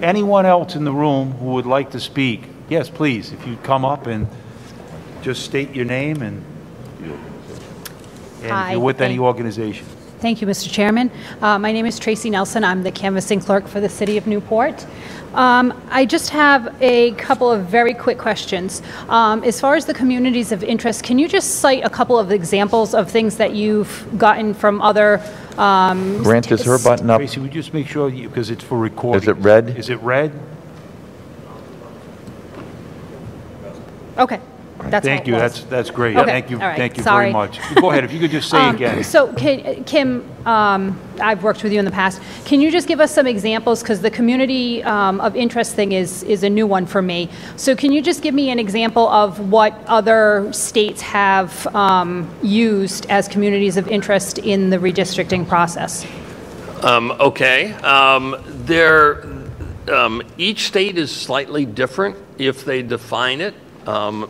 anyone else in the room who would like to speak, yes, please, if you'd come up and just state your name and if you're with any organization. Thank you, Mr. Chairman. My name is Tracy Nelson. I'm the canvassing clerk for the City of Newport. I just have a couple of very quick questions. As far as the communities of interest, can you just cite a couple of examples of things that you've gotten from other Grant, is her button up? Tracy, we just make sure, because it's for recording. Is it red? Is it red? Okay. Thank you. That's great. Okay. Thank you. All right. Thank you Sorry. very much. Go ahead. If you could just say again. So, Kim, I've worked with you in the past. Can you just give us some examples? Because the community of interest thing is a new one for me. So, can you just give me an example of what other states have used as communities of interest in the redistricting process? Okay. Each state is slightly different if they define it.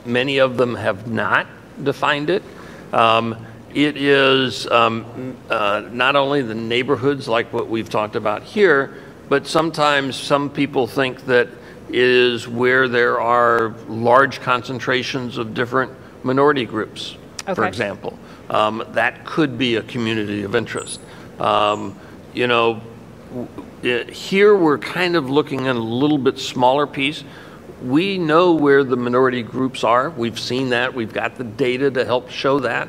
Many of them have not defined it. It is not only the neighborhoods like what we've talked about here, but sometimes some people think that it is where there are large concentrations of different minority groups, for example. That could be a community of interest. You know, here we're kind of looking at a little bit smaller piece. We know where the minority groups are. We've seen that. We've got the data to help show that.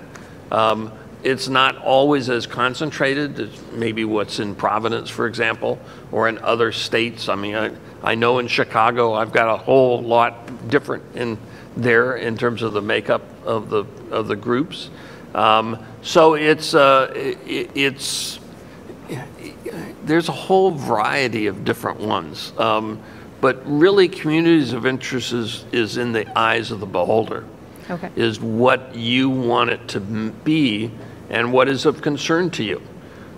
It's not always as concentrated as maybe what's in Providence, for example, or in other states. I mean, I know in Chicago, I've got a whole lot different in there in terms of the makeup of the groups. So there's a whole variety of different ones. But really, communities of interest is in the eyes of the beholder. Okay. Is what you want it to be and what is of concern to you.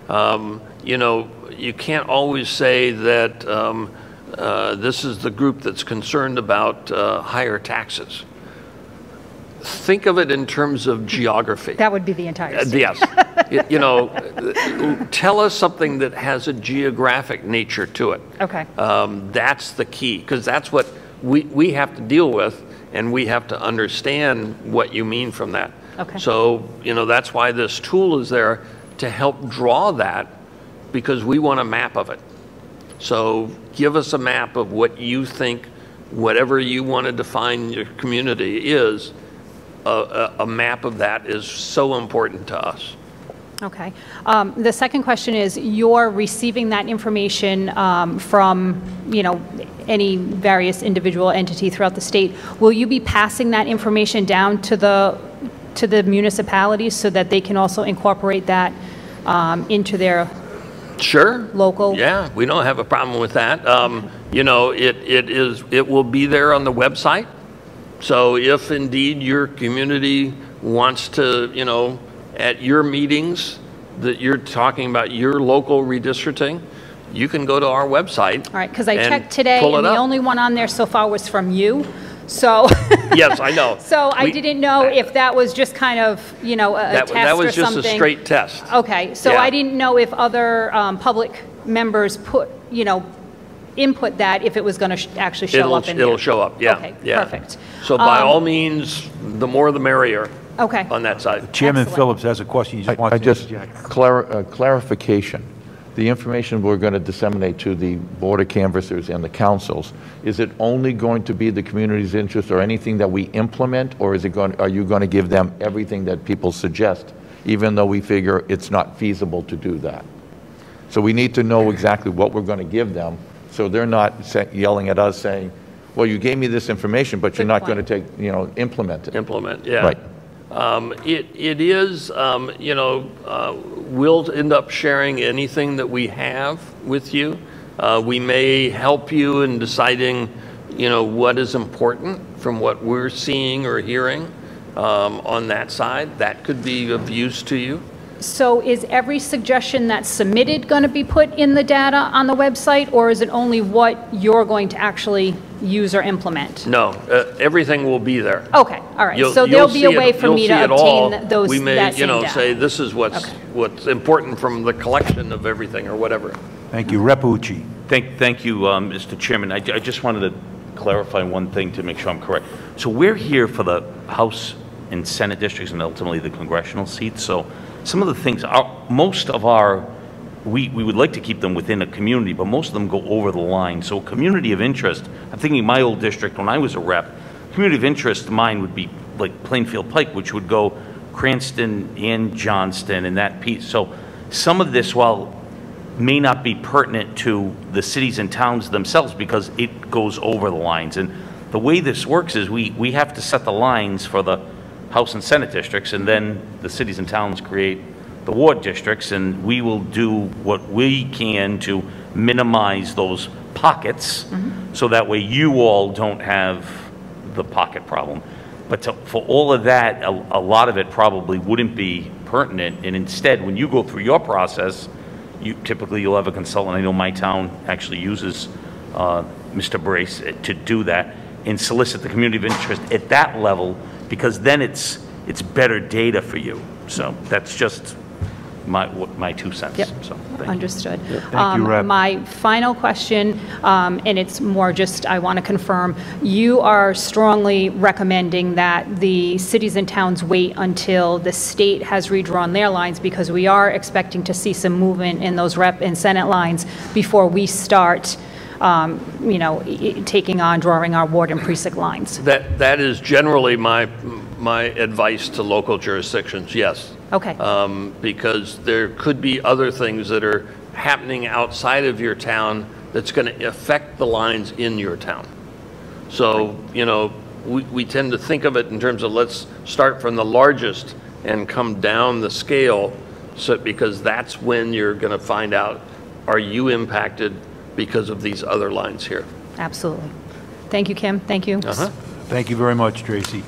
You know, you can't always say that this is the group that's concerned about higher taxes. Think of it in terms of geography. That would be the entire state. Yes. You know, tell us something that has a geographic nature to it. Okay. That's the key, because that's what we have to deal with, and we have to understand what you mean from that. Okay. So, you know, that's why this tool is there to help draw that, because we want a map of it. So give us a map of what you think, whatever you want to define your community is. A map of that is so important to us. Okay. The second question is, you're receiving that information from, you know, any various individual entity throughout the state. Will you be passing that information down to the municipalities so that they can also incorporate that into their local? Yeah, we don't have a problem with that. You know, it will be there on the website. So if indeed your community wants to, you know, at your meetings that you're talking about your local redistricting, you can go to our website. All right, because I checked today and the only one on there so far was from you. So yes, I know. So I didn't know if that was just kind of, you know, a test or something. That was just a straight test. Okay, so I didn't know if other public members put, you know, input that if it was going to actually show up in there. It'll show up, yeah. Okay, yeah. perfect. So by all means, the more the merrier. Okay. On that side. Chairman Phillips has a question. He just wants to interject. Clarification. The information we're going to disseminate to the Board of Canvassers and the councils, is it only going to be the community's interest or anything that we implement, or is it are you going to give them everything that people suggest, even though we figure it's not feasible to do that? So we need to know exactly what we're going to give them, so they're not yelling at us saying, well, you gave me this information, but you're not going to implement it. Implement, yeah. Right. It is, you know, we'll end up sharing anything that we have with you. We may help you in deciding, you know, what is important from what we're seeing or hearing on that side. That could be of use to you. So is every suggestion that's submitted going to be put in the data on the website, or is it only what you're going to actually use or implement? No, everything will be there. Okay, all right. So there'll be a way for me to obtain those. We may, that you know, data. say this is what's important from the collection of everything or whatever. Thank you. Rep Ucci. Thank you, Mr. Chairman. I just wanted to clarify one thing to make sure I'm correct. So we're here for the House and Senate districts and ultimately the congressional seats. So some of the things, most of our, we would like to keep them within a community, but most of them go over the line. So community of interest, I'm thinking my old district when I was a rep, community of interest mine would be like Plainfield Pike, which would go Cranston and Johnston and that piece. So some of this, while may not be pertinent to the cities and towns themselves because it goes over the lines. And the way this works is we have to set the lines for the House and Senate districts, and then the cities and towns create the ward districts, and we will do what we can to minimize those pockets so that way you all don't have the pocket problem. But for all of that, a lot of it probably wouldn't be pertinent, and instead, when you go through your process, you'll have a consultant. I know my town actually uses Mr. Brace to do that and solicit the community of interest at that level, because then it's better data for you. So that's just my 2 cents. Yep. So thank Understood. You. Thank you, Rep. My final question, and it's more just I want to confirm, you are strongly recommending that the cities and towns wait until the state has redrawn their lines, because we are expecting to see some movement in those rep and Senate lines before we start taking on drawing our ward and precinct lines. That is generally my advice to local jurisdictions, yes. Okay. Because there could be other things that are happening outside of your town that's going to affect the lines in your town. So, we tend to think of it in terms of let's start from the largest and come down the scale, because that's when you're going to find out, are you impacted because of these other lines here? Absolutely. Thank you, Kim. Thank you. Thank you very much, Tracy.